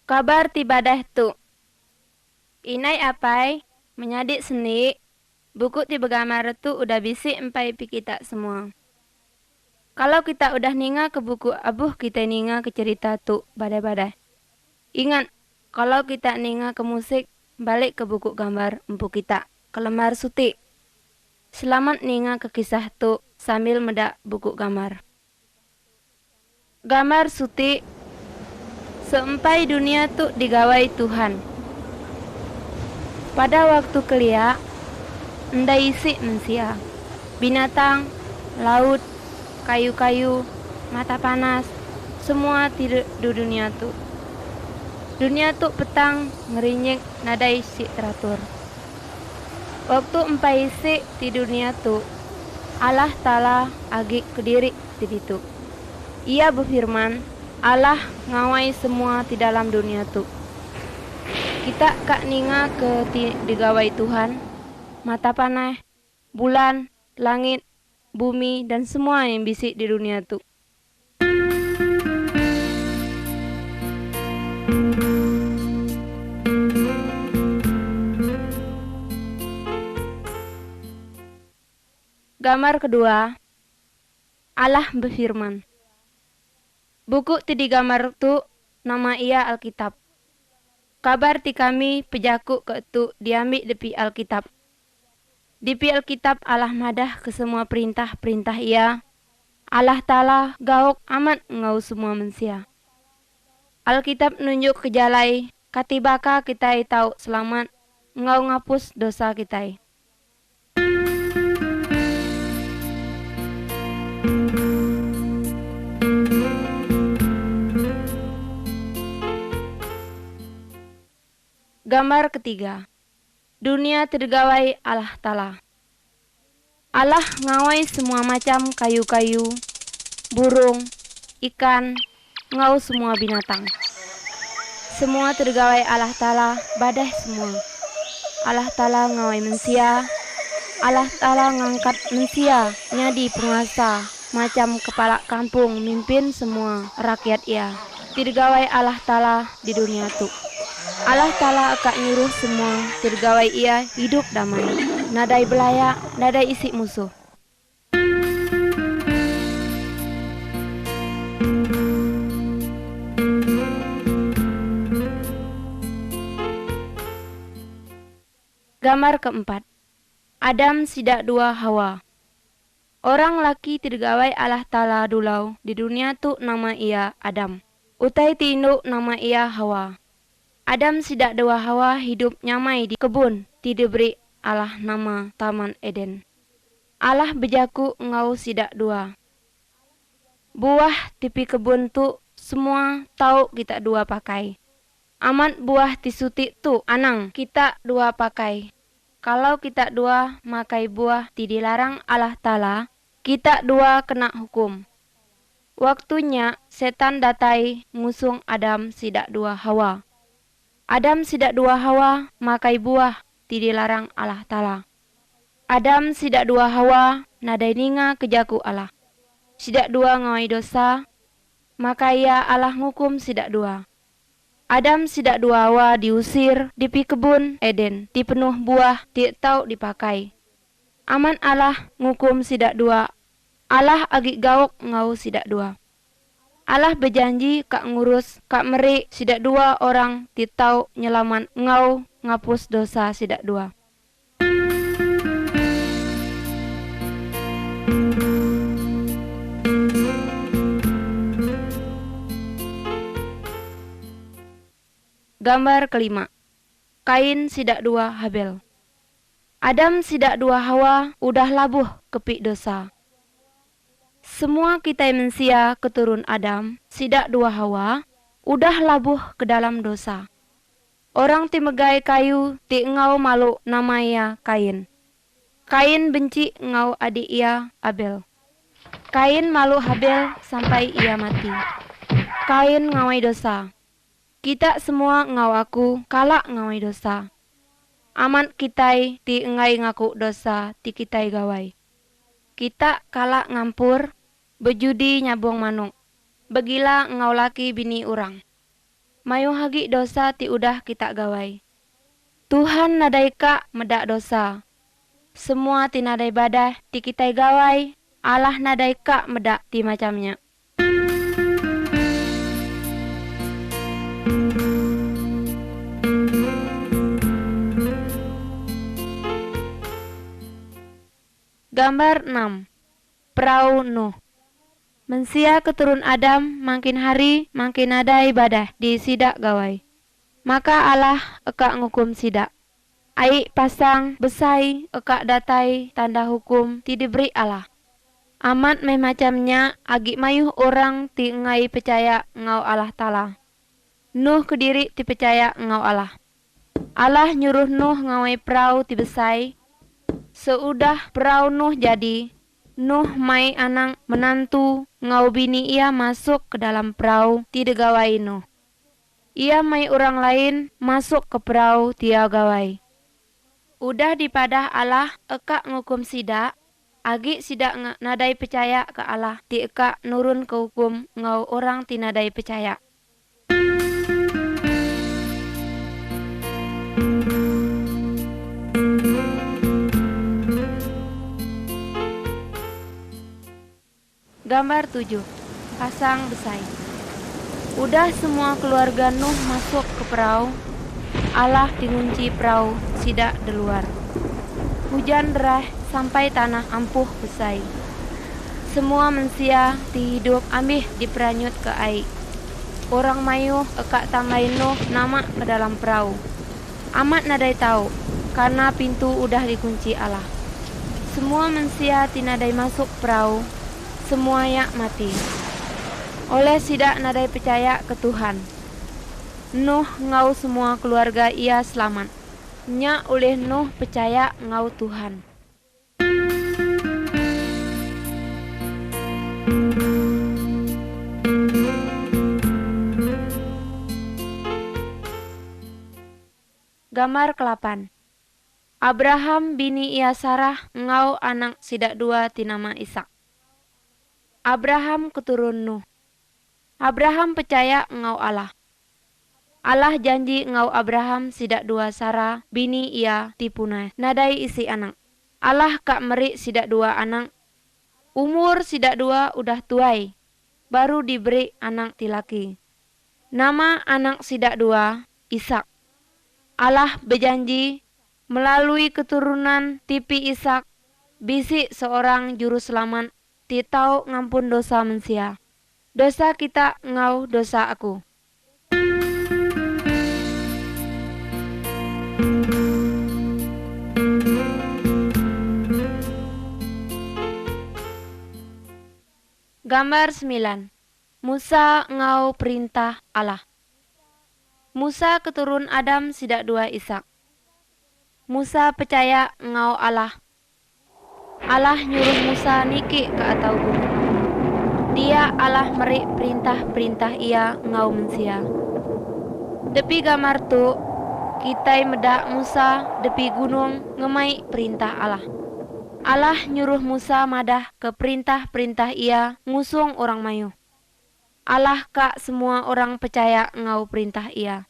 Kabar tibadah tu. Inai apai, menyadik seni, buku tiba gambar tu udah bisi empai pi kita semua. Kalau kita udah ninga ke buku abuh kita ninga ke cerita tu badai-badai. Ingat, kalau kita ninga ke musik, balik ke buku gambar empu kita, ke lembar suti. Selamat ninga ke kisah tu sambil medak buku gambar. Gambar suti, seempai dunia tu digawai Tuhan. Pada waktu kelia, ndai isi manusia, binatang, laut, kayu-kayu, mata panas, semua tidur di dunia tu. Dunia tu petang ngerinyek nadai si teratur. Waktu empai isi di dunia tu, Allah Ta'ala agi kediri di situ. Ia berfirman, Allah ngawai semua di dalam dunia tu. Kita kak ninga ke digawai Tuhan, mata panah, bulan, langit, bumi, dan semua yang bisik di dunia tu. Gambar kedua, Allah berfirman. Buku ti gambar tu nama ia Alkitab. Kabar ti kami pejaku ke tu diambil depi Alkitab. Depi Alkitab Allah madah ke semua perintah-perintah ia. Allah Ta'ala gauk amat ngau semua manusia. Alkitab nunjuk ke jalai, katibaka kita tahu selamat, ngau ngapus dosa kita. Gambar ketiga, dunia tergawai Allah Ta'ala. Allah ngawai semua macam kayu-kayu, burung, ikan, ngau semua binatang. Semua tergawai Allah Ta'ala, badai semua. Allah Ta'ala ngawai manusia. Allah Ta'ala ngangkat manusia, nyadi penguasa, macam kepala kampung, mimpin semua rakyat ia. Tergawai Allah Ta'ala di dunia tu. Allah Ta'ala akan nyuruh semua tergawai ia hidup damai. Nadai belaya, nadai isi musuh. Gambar keempat, Adam sidak dua Hawa. Orang laki tergawai Allah Ta'ala dulau di dunia tu nama ia Adam. Utai ti induk nama ia Hawa. Adam sidak dua Hawa hidup nyamai di kebun, tidak beri Allah nama Taman Eden. Allah bejaku ngau sidak dua. Buah tipi kebun tu semua tahu kita dua pakai. Amat buah tisuti tu anang kita dua pakai. Kalau kita dua makai buah dilarang Allah Ta'ala, kita dua kena hukum. Waktunya setan datai ngusung Adam sidak dua Hawa. Adam sidak dua Hawa makai buah dilarang Allah Ta'ala. Adam sidak dua Hawa nadai ninga kejaku Allah. Sidak dua ngawai dosa, maka ia Allah ngukum sidak dua. Adam sidak dua Hawa diusir di pi kebun Eden, dipenuh buah tidak tahu dipakai. Aman Allah ngukum sidak dua. Allah agi gauk ngau sidak dua. Allah berjanji kak ngurus, kak meri sidak dua orang titau nyelaman ngau ngapus dosa sidak dua. Gambar kelima, Kain sidak dua Habel. Adam sidak dua Hawa udah labuh kepik dosa. Semua kita manusia keturun Adam, sidak dua Hawa, udah labuh ke dalam dosa. Orang timegai kayu, ti ngau malu nama ia Kain. Kain benci ngau adik ia Abel. Kain malu Habel sampai ia mati. Kain ngawai dosa. Kita semua ngau aku, kalak ngawai dosa. Aman kitai ti ngai ngaku dosa ti kitai gawai. Kita kalak ngampur, bejudi nyabong manuk. Begila ngau laki bini urang. Mayu hagi dosa ti udah kita gawai. Tuhan nadai ka medak dosa. Semua ti nadai badah ti kita gawai. Allah nadai ka medak ti macamnya. Gambar 6. Perahu Nuh. Mensia keturun Adam makin hari makin ada ibadah di sidak gawai. Maka Allah eka ngukum sidak. Ai pasang besai eka datai tanda hukum ti diberi Allah. Amat memacamnya agi mayuh orang ti ngai percaya ngau Allah Ta'ala. Nuh kediri ti percaya ngau Allah. Allah nyuruh Nuh ngawai perahu ti besai. Seudah perahu Nuh jadi, Nuh mai anang menantu ngau bini ia masuk ke dalam perahu ti gawai Nuh. Ia mai orang lain masuk ke perahu tia gawai. Udah dipadah Allah eka ngukum sidak, agi sidak nadai percaya ke Allah ti eka nurun ke hukum ngau orang ti nadai percaya. Gambar 7. Pasang besai. Udah semua keluarga Nuh masuk ke perahu. Allah dikunci perahu sidak di luar. Hujan deras sampai tanah ampuh besai. Semua manusia di hidup amih diperanyut ke air. Orang mayuh ekak tambahin Nuh nama ke dalam perahu. Amat nadai tahu karena pintu udah dikunci Allah. Semua manusia tinadai masuk perahu. Semua yak mati. Oleh sidak nadai percaya ke Tuhan. Nuh ngau semua keluarga ia selamat. Nya oleh Nuh percaya ngau Tuhan. Gambar ke-8. Abraham bini ia Sarah ngau anak sidak dua tinama Ishak. Abraham keturun Nuh. Abraham percaya ngau Allah. Allah janji ngau Abraham sidak dua Sarah bini ia tipunai nadai isi anak. Allah kak meri sidak dua anak. Umur sidak dua udah tuai, baru diberi anak tilaki. Nama anak sidak dua Ishak. Allah berjanji melalui keturunan tipi Ishak bisi seorang juru selamat titau ngampun dosa manusia. Dosa kita ngau dosa aku. Gambar 9. Musa ngau perintah Allah. Musa keturun Adam sidak dua Ishak. Musa percaya ngau Allah. Allah nyuruh Musa niki ke atau gunung. Dia Allah meri perintah-perintah ia ngau manusia. Depi gambar tu, kita medak Musa depi gunung ngemai perintah Allah. Allah nyuruh Musa madah ke perintah-perintah ia ngusung orang mayu. Allah kak semua orang percaya ngau perintah ia.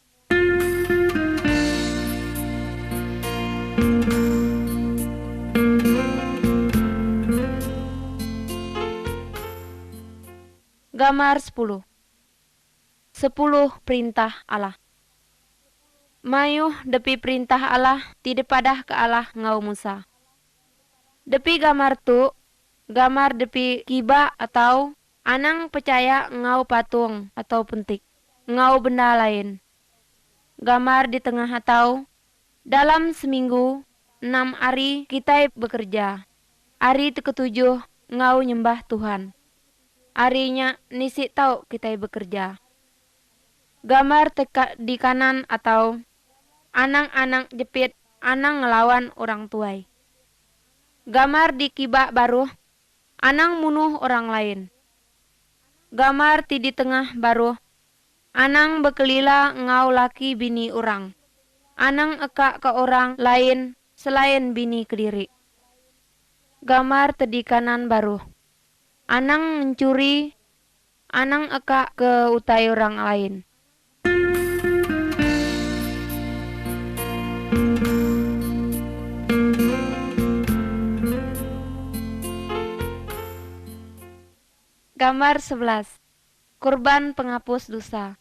Gambar 10. 10 perintah Allah. Mayuh depi perintah Allah tidak padah ke Allah ngau Musa. Depi gambar tu, gambar depi kiba atau anang percaya ngau patung atau pentik, ngau benda lain. Gambar di tengah atau dalam seminggu 6 hari kita bekerja. Hari ke-7 ngau nyembah Tuhan. Harinya nisi tahu kita bekerja. Gambar teka di kanan atau anang-anang jepit anang ngelawan orang tuai. Gambar di kibak baru anang munuh orang lain. Gambar di tengah baru anang bekelila ngau laki bini orang. Anang eka ke orang lain selain bini kediri. Gambar tedikanan baru. Anang mencuri, anang eka ke utai orang lain. Gambar 11. Kurban penghapus dosa.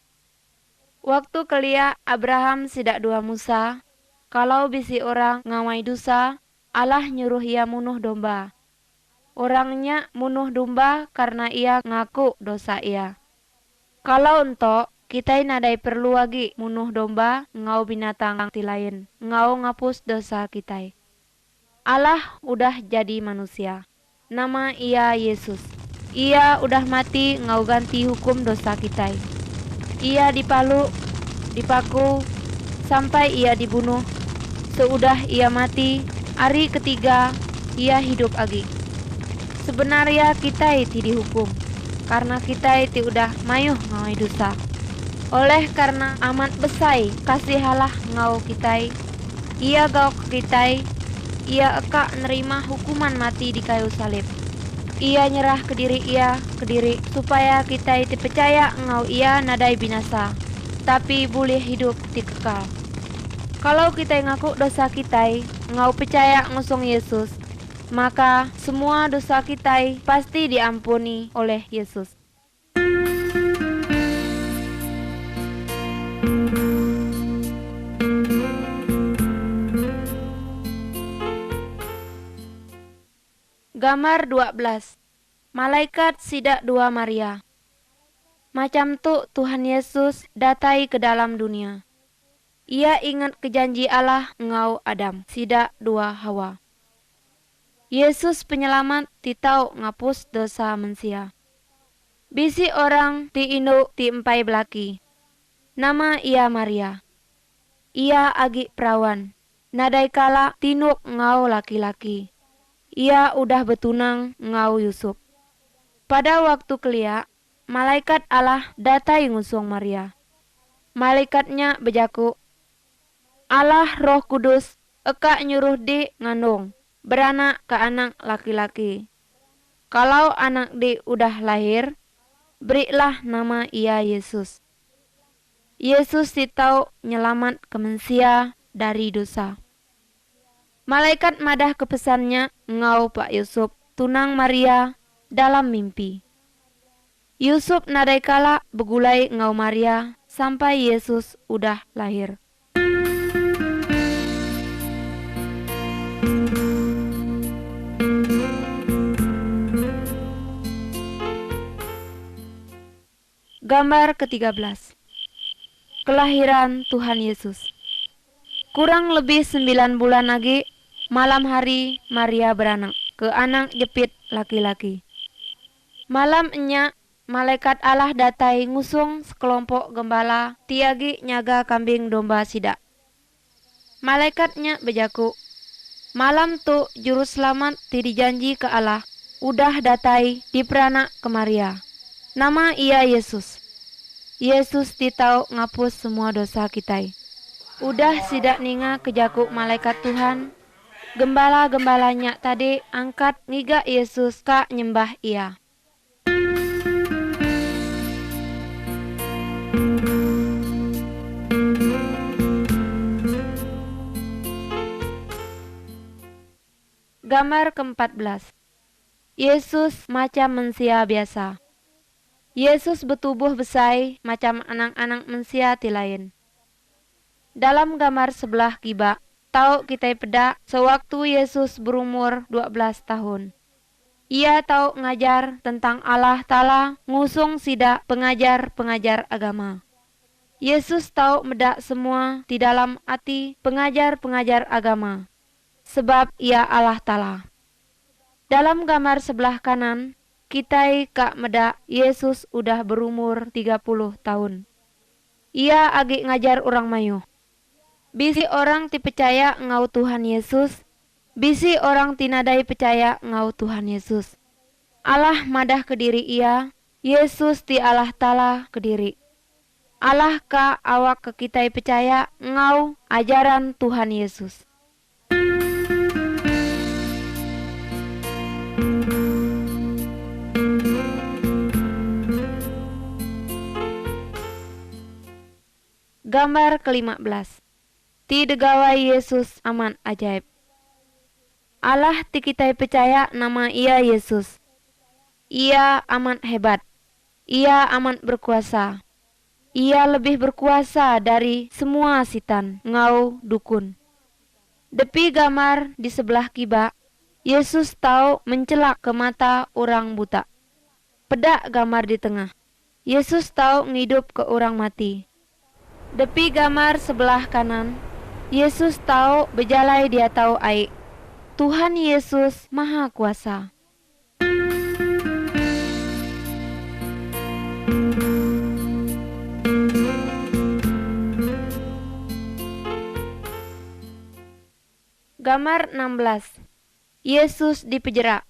Waktu kelia Abraham sidak dua Musa, kalau bisi orang ngawai dosa, Allah nyuruh ia munuh domba. Orangnya munuh domba karena ia ngaku dosa ia. Kalau entok, kita nadai perlu lagi munuh domba ngau binatang ti lain, ngau ngapus dosa kita. Allah udah jadi manusia. Nama ia Yesus. Ia udah mati ngau ganti hukum dosa kita. Ia dipaku, sampai ia dibunuh. Seudah ia mati, hari ketiga ia hidup lagi. Sebenarnya kita ti dihukum, karena kita ti udah mayuh ngawai dosa. Oleh karena amat besai kasih Allah ngau kita, ia gau ke kita, ia eka nerima hukuman mati di kayu salib. Ia nyerah ke diri supaya kita ti percaya ngau ia nadai binasa, tapi boleh hidup ti kekal. Kalau kita ngaku dosa kita, ngau percaya ngusung Yesus, maka semua dosa kita pasti diampuni oleh Yesus. Gambar 12. Malaikat sidak dua Maria. Macam tu Tuhan Yesus datai ke dalam dunia. Ia ingat ke janji Allah ngau Adam, sidak dua Hawa. Yesus penyelamat titau ngapus dosa manusia. Bisi orang ti induk ti empai belaki. Nama ia Maria. Ia agi perawan. Nadai kala tinuk ngau laki-laki. Ia udah betunang ngau Yusuf. Pada waktu kelia, malaikat Allah datai ngusung Maria. Malaikatnya bejaku, Allah Roh Kudus eka nyuruh di ngandung, beranak ke anak laki-laki. Kalau anak di udah lahir, berilah nama ia Yesus. Yesus ditau nyelamat ke manusia dari dosa. Malaikat madah ke pesannya ngau Pak Yusuf tunang Maria dalam mimpi. Yusuf nadai kala begulai ngau Maria sampai Yesus udah lahir. Gambar ke-13. Kelahiran Tuhan Yesus. Kurang lebih 9 bulan lagi, malam hari Maria beranak ke anak jepit laki-laki. Malamnya malaikat Allah datai ngusung sekelompok gembala tiagi nyaga kambing domba sidak. Malaikatnya bejaku, malam tu juru selamat ti dijanji ke Allah udah datai diperanak ke Maria. Nama ia Yesus. Yesus ditau ngapus semua dosa kita. Udah sidak ninga kejaku malaikat Tuhan. Gembala-gembalanya tadi angkat ngiga Yesus ka nyembah ia. Gambar ke-14. Yesus macam manusia biasa. Yesus bertubuh besai macam anak-anak manusia ti lain. Dalam gambar sebelah kibak, tahu kita peda sewaktu Yesus berumur 12 tahun. Ia tahu ngajar tentang Allah Ta'ala ngusung sidak pengajar-pengajar agama. Yesus tahu medak semua di dalam hati pengajar-pengajar agama, sebab ia Allah Ta'ala. Dalam gambar sebelah kanan, kita kak medak Yesus udah berumur 30 tahun. Ia agi ngajar orang mayuh. Bisi orang ti percaya ngau Tuhan Yesus, bisi orang tinadai percaya ngau Tuhan Yesus. Allah madah ke diri ia, Yesus ti Allah Ta'ala ke diri. Allah ka awak ke kita percaya ngau ajaran Tuhan Yesus. Gambar ke-15. Ti degawai Yesus aman ajaib. Allah ti kita percaya nama Ia Yesus. Ia amat hebat. Ia amat berkuasa. Ia lebih berkuasa dari semua sitan, ngau, dukun. Depi gambar di sebelah kibak, Yesus tahu mencelak ke mata orang buta. Pedak gambar di tengah. Yesus tahu ngidup ke orang mati. Depi gambar sebelah kanan, Yesus tahu bejalai dia tahu aik. Tuhan Yesus Maha Kuasa. Gambar 16. Yesus dipenjara.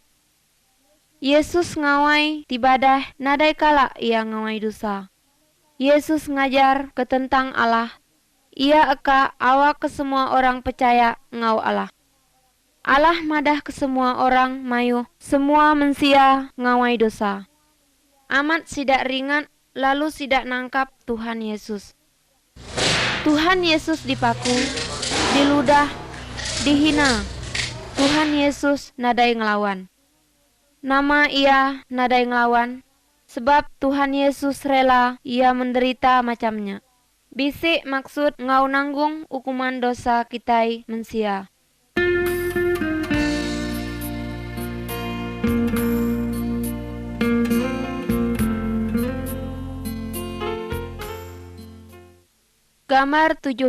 Yesus ngawai tibadah nadai kala ia ngawai dosa. Yesus ngajar ke tentang Allah. Ia eka awak ke semua orang percaya ngau Allah. Allah madah ke semua orang mayu, semua mensia ngawai dosa. Amat sidak ringan lalu sidak nangkap Tuhan Yesus. Tuhan Yesus dipaku, diludah, dihina. Tuhan Yesus nadai ngelawan. Nama Ia nadai ngelawan, sebab Tuhan Yesus rela Ia menderita macamnya. Bisik maksud ngau nanggung hukuman dosa kitai mensia. Gambar 17.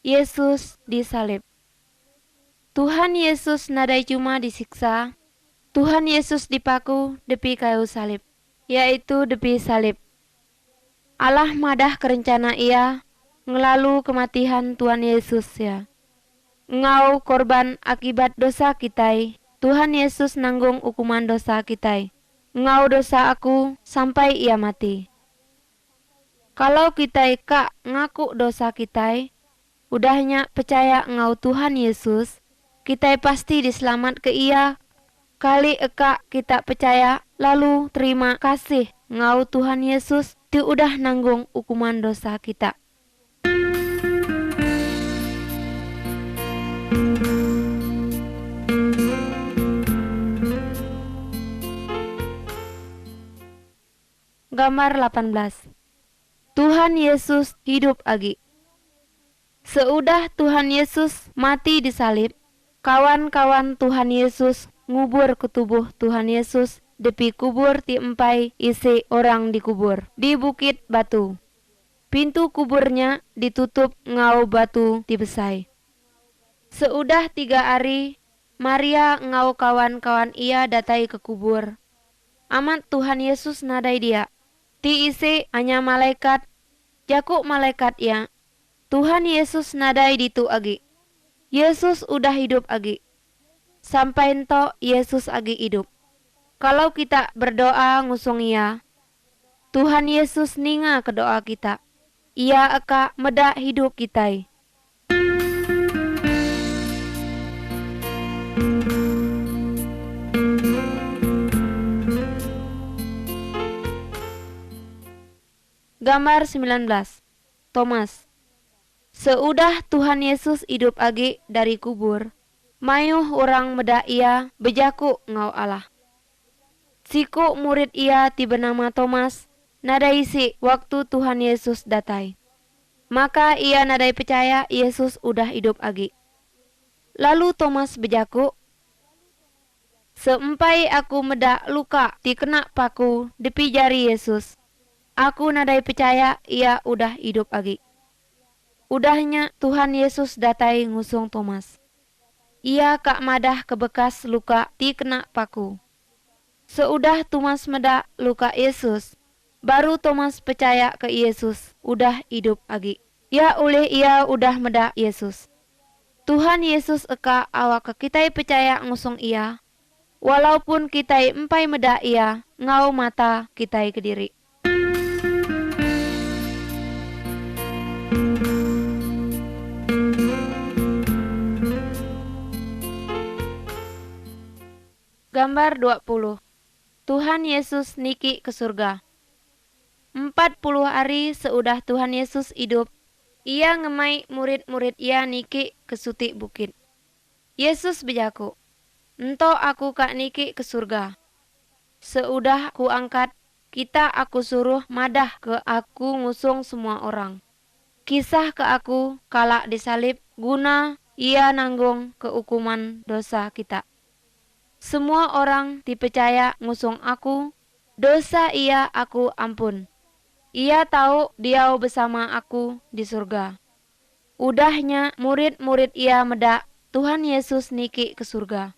Yesus disalib. Tuhan Yesus nadai cuma disiksa. Tuhan Yesus dipaku depi kayu salib, yaitu depi salib. Allah madah kerencana Ia ngelalu kematian Tuhan Yesus ya. Ngau korban akibat dosa kitai. Tuhan Yesus nanggung hukuman dosa kitai. Ngau dosa aku sampai Ia mati. Kalau kitai kak ngaku dosa kitai, udahnya percaya ngau Tuhan Yesus, kitai pasti diselamat ke Ia. Kali eka kita percaya lalu terima kasih ngau Tuhan Yesus ti udah nanggung hukuman dosa kita. Gambar 18. Tuhan Yesus hidup lagi. Seudah Tuhan Yesus mati disalib, kawan-kawan Tuhan Yesus ngubur ke tubuh Tuhan Yesus depi kubur ti empai isi orang dikubur di bukit batu. Pintu kuburnya ditutup ngau batu dibesai. Seudah 3 hari, Maria ngau kawan-kawan ia datai ke kubur. Amat Tuhan Yesus nadai dia. Ti isi hanya malaikat, jakuk malaikat ya. Tuhan Yesus nadai ditu agi. Yesus udah hidup agi. Sampai ento Yesus agi hidup. Kalau kita berdoa ngusung Ia, Tuhan Yesus ninga ke doa kita. Ia eka medak hidup kita. Gambar 19. Thomas. Seudah Tuhan Yesus hidup agi dari kubur, mayuh orang medak Ia bejaku ngau Allah. Siku murid Ia tiba nama Thomas, nadai isi waktu Tuhan Yesus datai. Maka ia nadai percaya Yesus udah hidup agi. Lalu Thomas bejaku, seempai aku medak luka ti kena paku depi jari Yesus, aku nadai percaya Ia udah hidup agi. Udahnya Tuhan Yesus datai ngusung Thomas. Ia kak madah ke bekas luka ti kena paku. Seudah Thomas medak luka Yesus, baru Thomas percaya ke Yesus udah hidup agi. Ya oleh ia udah medak Yesus. Tuhan Yesus eka awak ke kita percaya ngusung Ia, walaupun kita empai medak Ia, ngau mata kita ke diri. Gambar 20. Tuhan Yesus niki ke surga. 40 hari seudah Tuhan Yesus hidup Ia ngemai murid-murid ia niki kesutik bukit. Yesus bejaku, "Ento aku kak niki ke surga. Seudah ku angkat, kita aku suruh madah ke aku ngusung semua orang. Kisah ke aku kalak disalib guna ia nanggung kehukuman dosa kita. Semua orang dipercaya ngusung aku, dosa ia aku ampun. Ia tahu dia bersama aku di surga." Udahnya murid-murid ia medak Tuhan Yesus niki ke surga.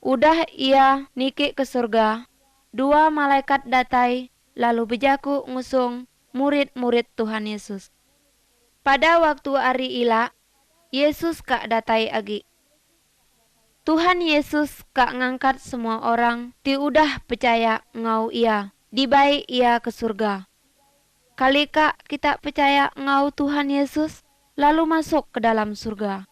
Udah ia niki ke surga, dua malaikat datai lalu bejaku ngusung murid-murid Tuhan Yesus. Pada waktu hari ila, Yesus kak datai agi. Tuhan Yesus kak ngangkat semua orang ti udah percaya ngau ia, dibai ia ke surga. Kali kak kita percaya ngau Tuhan Yesus, lalu masuk ke dalam surga.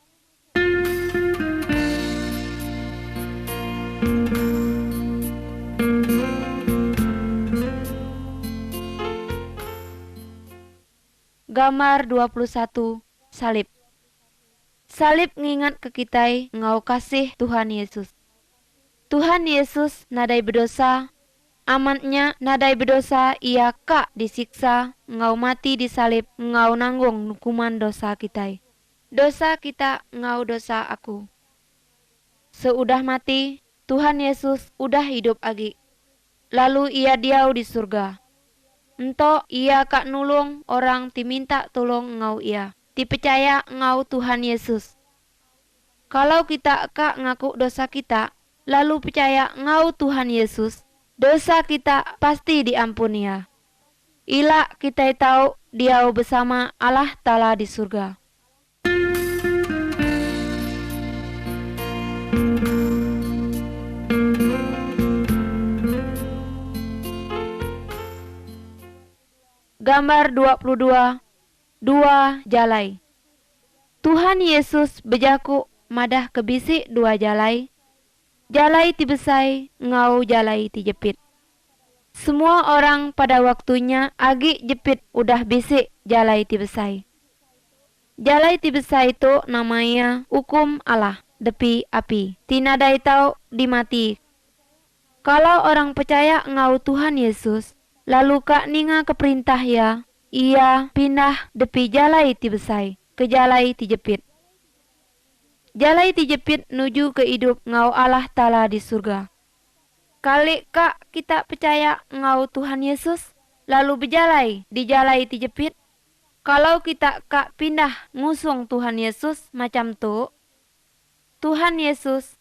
Gambar 21, salib. Salib ngingat ke kita ngau kasih Tuhan Yesus. Tuhan Yesus nadai berdosa, amatnya nadai berdosa ia kak disiksa, ngau mati di salib, ngau nanggung hukuman dosa kita. Dosa kita ngau dosa aku. Seudah mati, Tuhan Yesus udah hidup agi. Lalu ia diau di surga. Ento ia kak nulung orang ti minta tolong ngau ia, ti percaya ngau Tuhan Yesus. Kalau kita kak ngaku dosa kita, lalu percaya ngau Tuhan Yesus, dosa kita pasti diampuni ya. Ila kita tahu dia bersama Allah Ta'ala di surga. Gambar 22, dua jalai. Tuhan Yesus bejaku madah kebisi dua jalai. Jalai ti besai, ngau jalai ti jepit. Semua orang pada waktunya agi jepit udah bisi jalai ti besai. Jalai ti besai itu namanya hukum Allah, depi api. Tinadai tau dimati. Kalau orang percaya ngau Tuhan Yesus, lalu kak ninga ke perintah ya, ia pindah depi jalai ti besai ke jalai ti jepit. Jalai ti jepit nuju ke hidup ngau Allah Ta'ala di surga. Kali kak kita percaya ngau Tuhan Yesus, lalu berjalai di jalai ti jepit. Kalau kita kak pindah ngusung Tuhan Yesus macam tu, Tuhan Yesus,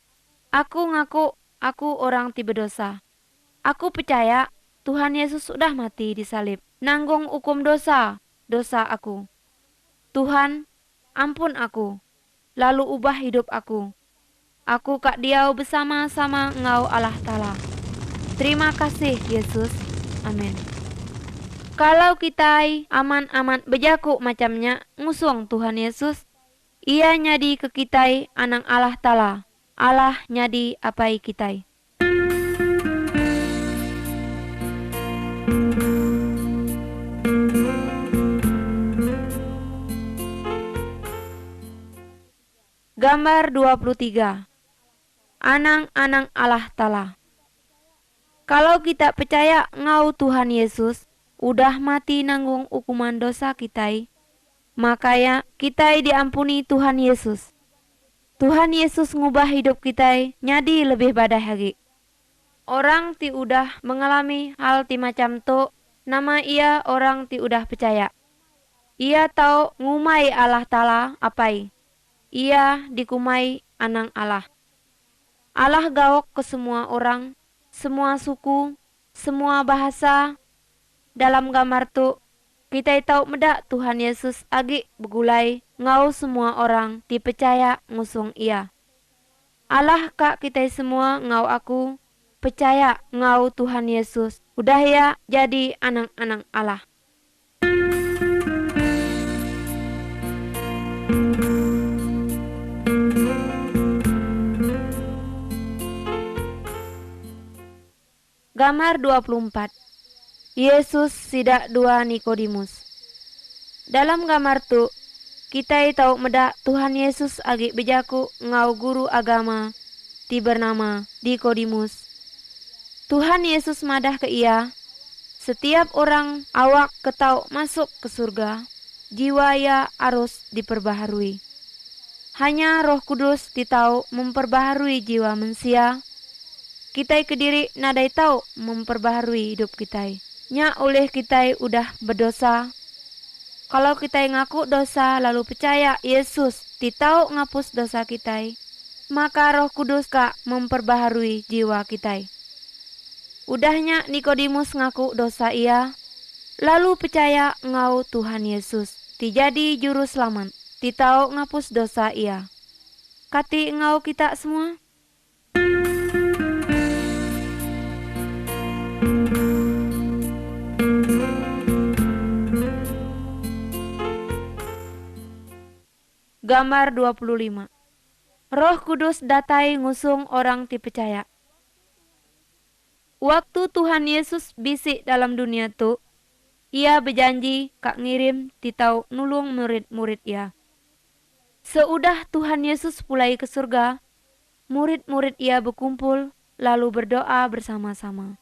aku ngaku aku orang ti berdosa. Aku percaya Tuhan Yesus sudah mati di salib, nanggung hukum dosa aku. Tuhan, ampun aku, lalu ubah hidup aku. Aku kak diau bersama-sama ngau Allah Ta'ala. Terima kasih Yesus. Amin. Kalau kita aman-aman bejaku macamnya ngusung Tuhan Yesus, ia nyadi ke kita anak Allah Ta'ala. Allah nyadi apai kita. Gambar 23. Anang-anang Allah Ta'ala. Kalau kita percaya ngau Tuhan Yesus udah mati nanggung hukuman dosa kita, makanya kita diampuni Tuhan Yesus. Tuhan Yesus ngubah hidup kita nyadi lebih badah lagi. Orang ti udah mengalami hal ti macam tu, nama ia orang ti udah percaya. Ia tahu ngumai Allah Ta'ala apai. Ia dikumai anang Allah. Allah gawok ke semua orang, semua suku, semua bahasa. Dalam gambar tu, kita tahu medak Tuhan Yesus agi begulai ngau semua orang dipercaya ngusung ia. Allah kak kita semua ngau aku, percaya ngau Tuhan Yesus, udah ya jadi anak-anak Allah. Gambar 24. Yesus sidak dua Nikodemus. Dalam gambar tu, Kitai tahu meda Tuhan Yesus agi bejaku ngau guru agama ti bernama Nikodemus. Tuhan Yesus madah ke ia, setiap orang awak ketau masuk ke surga, jiwa ia harus diperbaharui. Hanya Roh Kudus ditau memperbaharui jiwa manusia. Kitai kediri nadai tahu memperbaharui hidup kitai. Nya oleh kitai udah berdosa. Kalau kitai ngaku dosa lalu percaya Yesus ditau ngapus dosa kitai, maka Roh Kudus kak memperbaharui jiwa kitai. Udahnya Nikodemus ngaku dosa ia, lalu percaya ngau Tuhan Yesus, dijadi juru selamat, ditau ngapus dosa ia. Kati ngau kita semua? Gambar 25. Roh Kudus datai ngusung orang ti percaya. Waktu Tuhan Yesus bisik dalam dunia tu, ia berjanji kak ngirim titau nulung murid-murid ia. Seudah Tuhan Yesus pulai ke surga, murid-murid ia berkumpul lalu berdoa bersama-sama.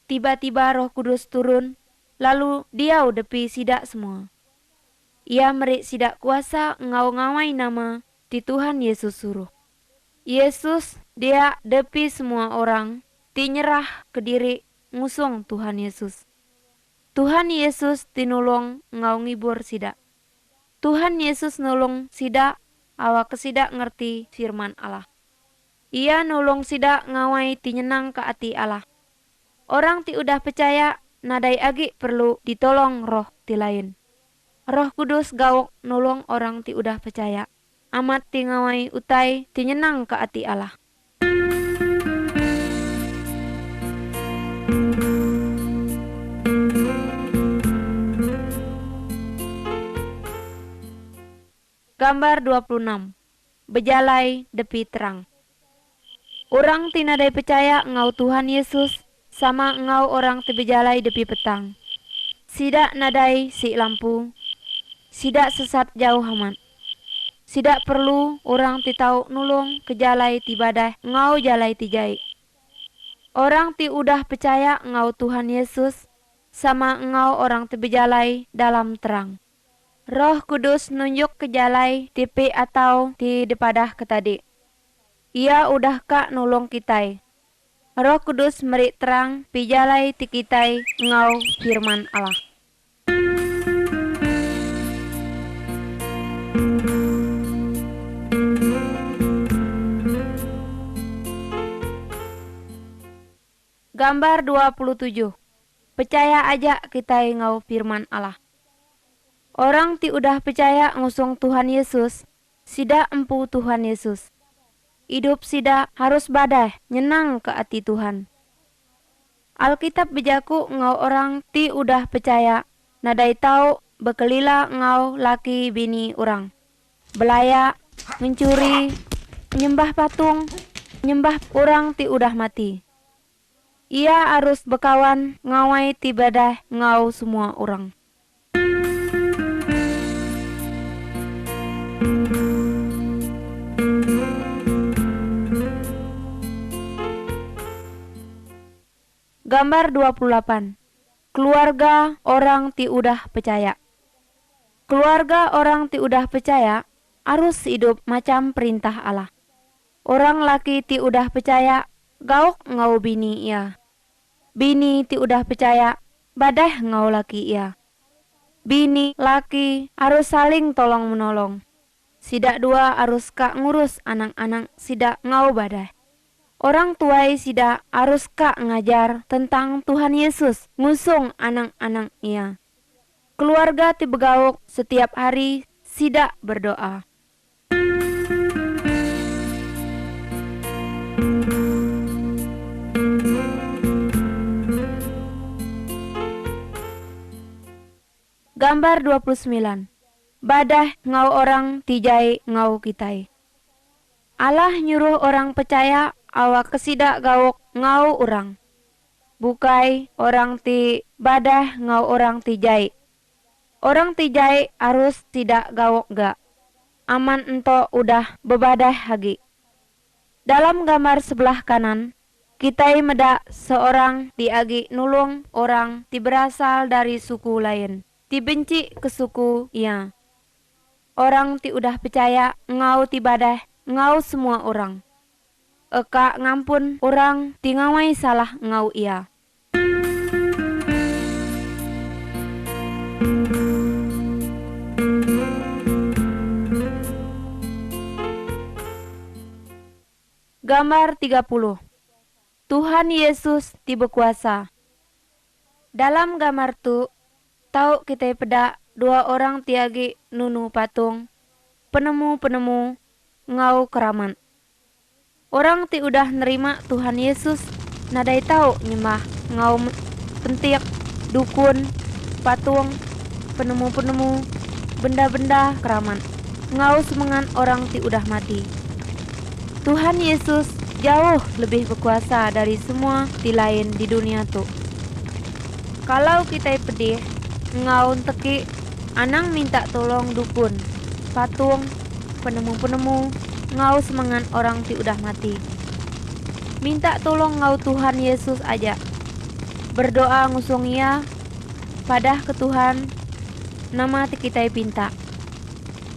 Tiba-tiba Roh Kudus turun, lalu dia udepi sidak semua. Ia merik sidak kuasa ngau-ngawai nama di Tuhan Yesus suruh. Yesus dia depi semua orang, tinyerah ke diri ngusung Tuhan Yesus. Tuhan Yesus tinulung ngau ngibur sidak. Tuhan Yesus nulung sidak, awak kesidak ngerti firman Allah. Ia nulung sidak ngawai tinyenang ke hati Allah. Orang ti udah percaya nadai agi perlu ditolong roh ti lain. Roh Kudus gawok nulung orang ti udah percaya. Amat ti ngawai utai tinyenang ke hati Allah. Gambar 26. Bejalai depi terang. Orang ti nadai percaya ngau Tuhan Yesus sama ngau orang ti bejalai depi petang. Sidak nadai si lampu, sidak sesat jauh amat. Sidak perlu orang ti tau nulung ke jalai ti badah ngau jalai ti jai. Orang ti udah percaya ngau Tuhan Yesus sama ngau orang ti bejalai dalam terang. Roh Kudus nunjuk ke jalai tipi atau ti depadah ketadi. Ia udah kak nulung kitai. Roh Kudus merik terang pi jalai ti kitai ngau firman Allah. Gambar 27. Percaya aja kitai ngau firman Allah. Orang ti udah percaya ngusung Tuhan Yesus, sida empu Tuhan Yesus. Hidup sida harus badai, nyenang ke hati Tuhan. Alkitab bejaku ngau orang ti udah percaya, nadai tau bekelila ngau laki bini orang. Belaya, mencuri, nyembah patung, nyembah orang ti udah mati. Ia harus bekawan ngawai ti badah ngau semua orang. Gambar 28. Keluarga orang ti udah percaya. Keluarga orang ti udah percaya harus hidup macam perintah Allah. Orang laki ti udah percaya gauk ngau bini ia. Bini ti udah percaya badah ngau laki ia. Bini laki harus saling tolong menolong. Sidak dua harus kak ngurus anak-anak sidak ngau badah. Orang tuai sida harus kak ngajar tentang Tuhan Yesus ngusung anak-anak ia. Keluarga ti begauk setiap hari sida berdoa. Gambar 29. Badah ngau orang tijai ngau kitai. Allah nyuruh orang percaya awak kesida gawok ngau orang. Bukai orang ti badah ngau orang ti jai. Orang tijai harus tidak gawok gak. Aman ento udah bebadai hagi. Dalam gambar sebelah kanan, kita meda seorang diagi nulung orang ti berasal dari suku lain. Dibenci ke suku ia. Orang ti udah percaya ngau ti badai ngau semua orang. Eka ngampun orang ti ngawai salah ngau ia. Gambar 30. Tuhan Yesus ti berkuasa. Dalam gambar tu, tahu kita peda dua orang tiagi nunu patung, penemu-penemu ngau keramat. Orang ti udah nerima Tuhan Yesus, nadai tahu nyembah ngau pentik, dukun, patung, penemu-penemu, benda-benda keramat. Ngau semengan orang ti udah mati. Tuhan Yesus jauh lebih berkuasa dari semua ti lain di dunia tu. Kalau kita pedih, ngau teki, anang minta tolong dukun, patung, penemu-penemu, ngau semangan orang ti udah mati. Minta tolong ngau Tuhan Yesus aja. Berdoa ngusung ia, padah ke Tuhan, nama ti kita pinta.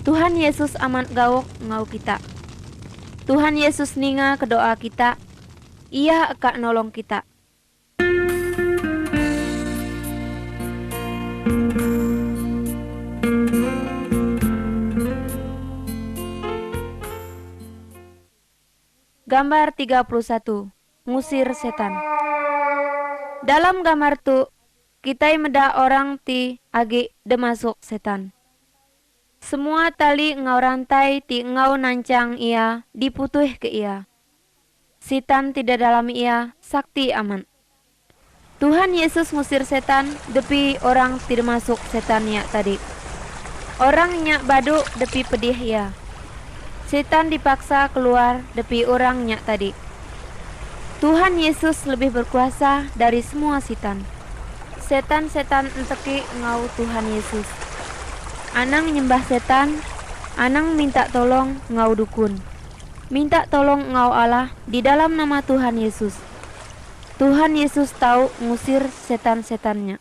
Tuhan Yesus aman gawok ngau kita. Tuhan Yesus ninga ke doa kita, ia akan nolong kita. Gambar 31. Ngusir setan. Dalam gambar tu, kita meda orang ti agi demasuk setan. Semua tali ngau rantai ti ngau nancang ia diputuh ke ia. Setan tidak dalam ia sakti aman. Tuhan Yesus ngusir setan depi orang tidak masuk setannya tadi. Orangnya badu depi pedih ia. Setan dipaksa keluar depi orangnya tadi. Tuhan Yesus lebih berkuasa dari semua setan. Setan-setan enteki ngau Tuhan Yesus. Anang nyembah setan, anang minta tolong ngau dukun. Minta tolong ngau Allah di dalam nama Tuhan Yesus. Tuhan Yesus tahu ngusir setan-setannya.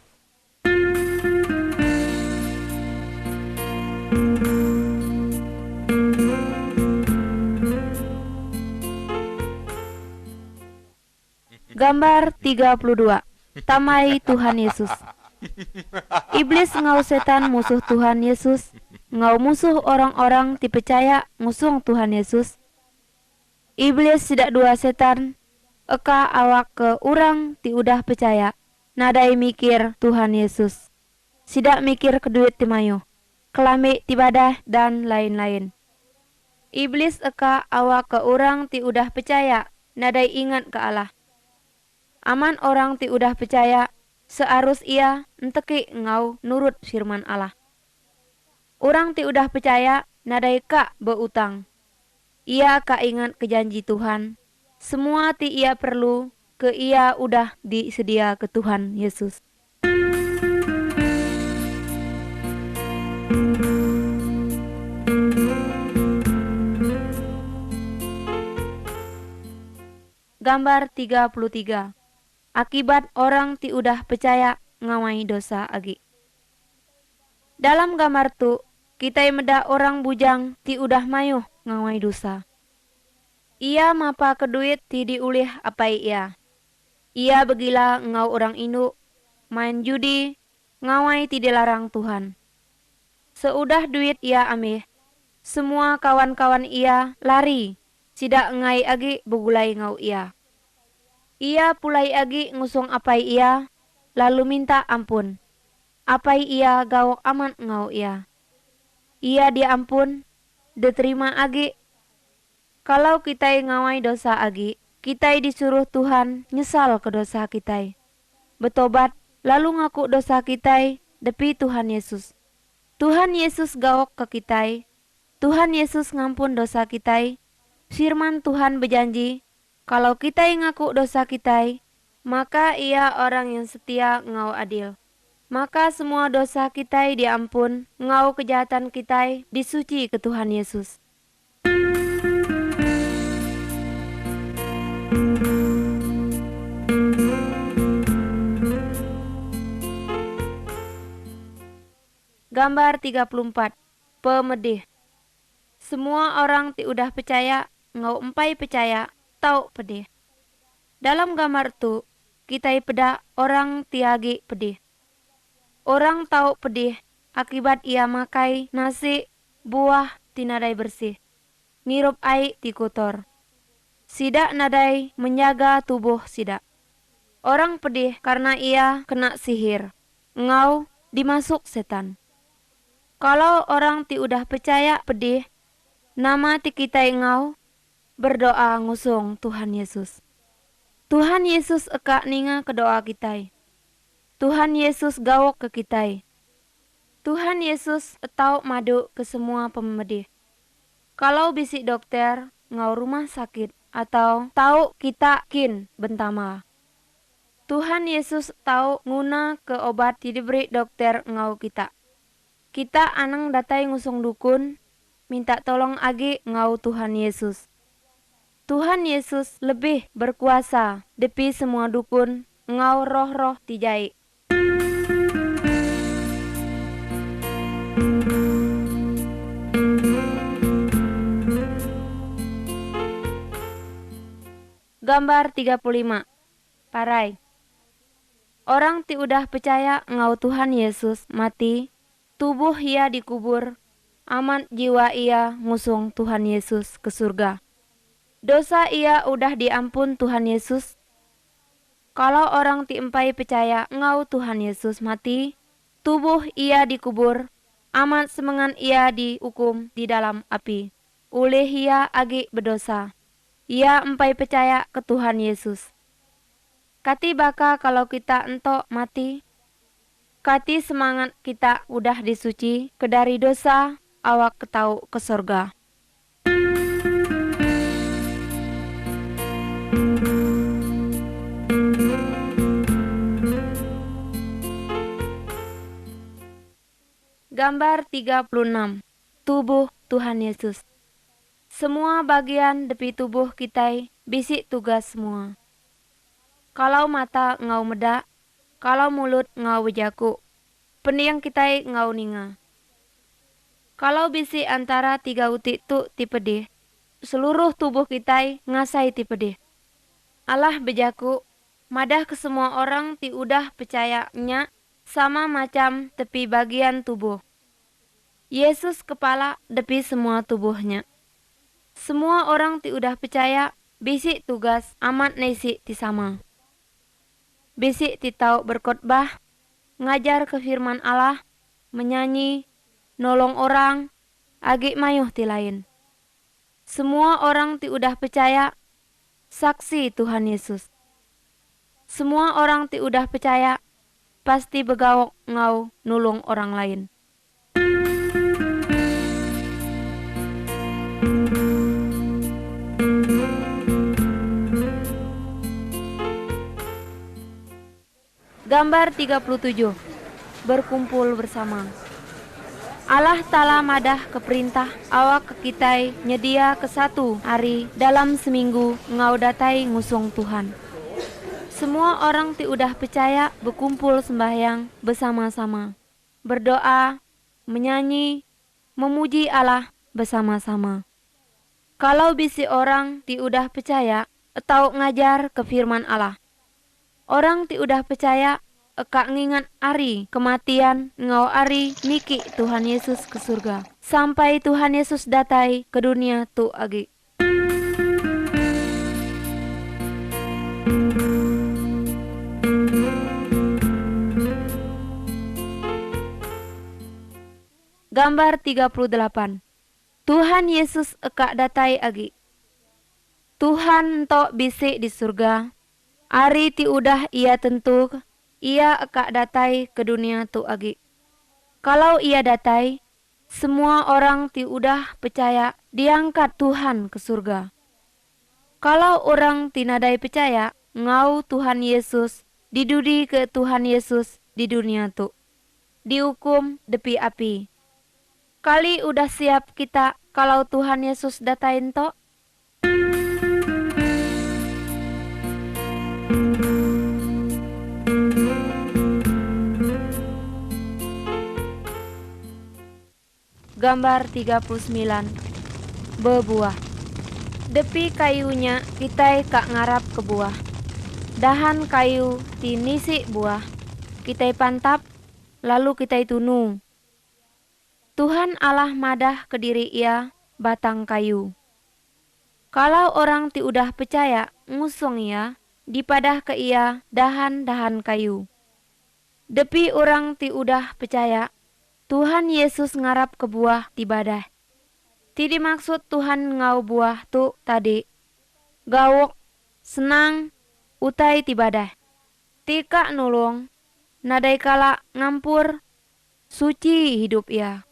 Gambar 32. Tamai Tuhan Yesus. Iblis ngau setan musuh Tuhan Yesus, ngau musuh orang-orang ti percaya ngusung Tuhan Yesus. Iblis tidak dua setan, eka awak ke orang ti udah percaya, nadai mikir Tuhan Yesus. Sidak mikir ke duit ti mayu, kelambi ti badah dan lain-lain. Iblis eka awak ke orang ti udah percaya, nadai ingat ke Allah. Aman orang ti udah percaya, searus ia enteki ngau nurut firman Allah. Orang ti udah percaya nadai ka beutang. Ia ka ingat ke janji Tuhan. Semua ti ia perlu ke ia udah disedia ke Tuhan Yesus. Gambar 33. Akibat orang ti udah percaya ngawai dosa agi. Dalam gambar tu, kita meda orang bujang ti udah mayuh ngawai dosa. Ia mapa ke duit ti diulih apai ia. Ia begila ngau orang induk, main judi, ngawai ti dilarang Tuhan. Seudah duit ia ameh, semua kawan-kawan ia lari, sidak ngai agi begulai ngau ia. Ia pulai agi ngusung apai ia, lalu minta ampun. Apai ia gawok aman ngau ia. Ia diampun, diterima agi. Kalau kita ngawai dosa agi, kita disuruh Tuhan nyesal ke dosa kita. Betobat, lalu ngaku dosa kita depi Tuhan Yesus. Tuhan Yesus gawok ke kita. Tuhan Yesus ngampun dosa kita. Firman Tuhan berjanji, kalau kita ngaku dosa kita, maka ia orang yang setia ngau adil. Maka semua dosa kita diampun, ngau kejahatan kita disuci ke Tuhan Yesus. Gambar 34. Pemedih. Semua orang ti udah percaya, ngau empai percaya, tau pedih. Dalam gambar tu, kita peda orang tiagi pedih. Orang tahu pedih akibat ia makai nasi buah tinadai bersih, ngirup ai ti kotor. Sidak nadai menjaga tubuh sidak. Orang pedih karena ia kena sihir, ngau dimasuk setan. Kalau orang ti udah percaya pedih, nama ti kita ngau berdoa ngusung Tuhan Yesus. Tuhan Yesus eka ninga ke doa kita. Tuhan Yesus gawok ke kita. Tuhan Yesus etau madu ke semua pemedih. Kalau bisik dokter ngau rumah sakit atau tahu kita kin bentama. Tuhan Yesus tahu nguna ke obat ti diberi dokter ngau kita. Kita anang datai ngusung dukun, minta tolong agi ngau Tuhan Yesus. Tuhan Yesus lebih berkuasa depi semua dukun, ngau roh-roh tijai. Gambar 35. Parai. Orang ti udah percaya ngau Tuhan Yesus mati, tubuh ia dikubur, aman jiwa ia ngusung Tuhan Yesus ke surga. Dosa ia udah diampun Tuhan Yesus. Kalau orang ti empai percaya ngau Tuhan Yesus mati, tubuh ia dikubur, amat semengan ia dihukum di dalam api. Oleh ia agi berdosa. Ia empai percaya ke Tuhan Yesus. Kati baka kalau kita entok mati, kati semangat kita udah disuci ke dari dosa, awak ketau ke sorga. Gambar 36. Tubuh Tuhan Yesus. Semua bagian depi tubuh kita bisik tugas semua. Kalau mata ngau medak, kalau mulut ngau bejaku, pendiang kita ngau ninga. Kalau bisik antara 3 utik tu tipedih, seluruh tubuh kita ngasai tipedih. Allah bejaku, madah ke semua orang ti udah percayanya sama macam tepi bagian tubuh. Yesus kepala depi semua tubuhnya. Semua orang ti udah percaya bisik tugas amat nesi ti sama. Bisik ti tau berkhotbah, ngajar ke firman Allah, menyanyi, nolong orang, agi mayuh ti lain. Semua orang ti udah percaya saksi Tuhan Yesus. Semua orang ti udah percaya pasti begawok ngau nulung orang lain. Gambar 37. Berkumpul bersama. Allah Ta'ala madah ke perintah awak ke kitai nyedia ke 1 hari dalam seminggu ngau datai ngusung Tuhan. Semua orang ti udah percaya berkumpul sembahyang bersama-sama, berdoa, menyanyi, memuji Allah bersama-sama. Kalau bisi orang ti udah percaya atau ngajar ke firman Allah, orang ti udah percaya eka ngingat ari kematian ngau ari niki Tuhan Yesus ke surga. Sampai Tuhan Yesus datai ke dunia tu agi. Gambar 38. Tuhan Yesus eka datai agi. Tuhan entok bisik di surga. Ari ti udah ia tentu, ia eka datai ke dunia tu agi. Kalau ia datai, semua orang ti udah percaya diangkat Tuhan ke surga. Kalau orang tinadai percaya, ngau Tuhan Yesus, didudi ke Tuhan Yesus di dunia tu. dihukum depi api. Kali udah siap kita kalau Tuhan Yesus datain to? Gambar 39. Bebuah. Depi kayunya kita kak ngarap ke buah. Dahan kayu tinisi buah. Kita pantap, lalu kita tunu. Tuhan Allah madah ke diri ia batang kayu. Kalau orang ti udah percaya ngusung ia, dipadah ke ia dahan-dahan kayu. Depi orang ti udah percaya, Tuhan Yesus ngarap ke buah ti badah. Ti dimaksud Tuhan ngau buah tu tadi. Gawok, senang, utai ti badah. Tika nulung, nadai kala ngampur, suci hidup ia.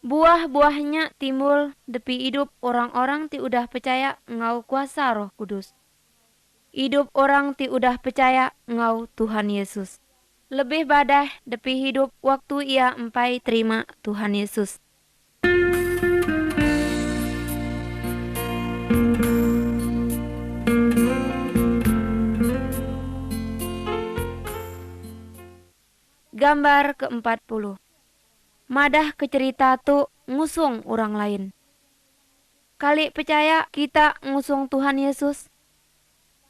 Buah-buahnya timbul depi hidup orang-orang ti udah percaya ngau kuasa Roh Kudus. Hidup orang ti udah percaya ngau Tuhan Yesus. Lebih badah depi hidup waktu ia empai terima Tuhan Yesus. Gambar ke-40. Madah ke cerita tu ngusung orang lain. Kali percaya kita ngusung Tuhan Yesus.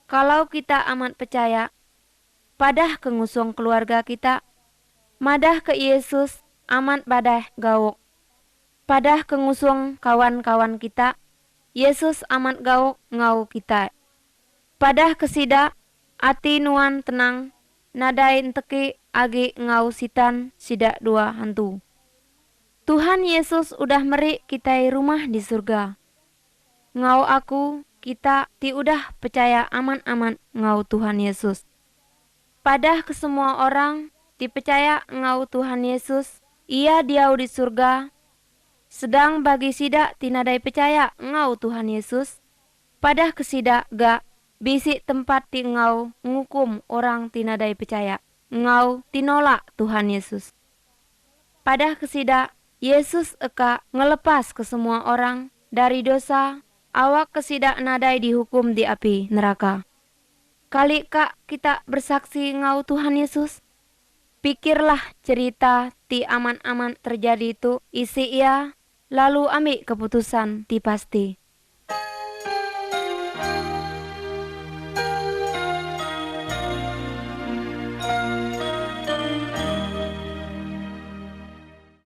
Kalau kita amat percaya, padah ke ngusung keluarga kita, madah ke Yesus amat badah gawok. Padah ke ngusung kawan-kawan kita, Yesus amat gawok ngau kita. Padah ke sida, ati nuan tenang, nadai teki agi ngau sitan sida dua hantu. Tuhan Yesus udah meri kita rumah di surga. Ngau aku, kita ti udah percaya aman-aman ngau Tuhan Yesus. Padah ke semua orang dipercaya ngau Tuhan Yesus, ia diau di surga. Sedang bagi sida tinadai percaya ngau Tuhan Yesus, padah ke sida ga bisi tempat ti ngau ngukum orang tinadai percaya, ngau tinolak Tuhan Yesus. Padah ke sida Yesus eka ngelepas ke semua orang dari dosa, awak ke sida nadai dihukum di api neraka. Kali kak kita bersaksi ngau Tuhan Yesus, pikirlah cerita ti aman-aman terjadi itu isi ia, lalu ambil keputusan ti pasti.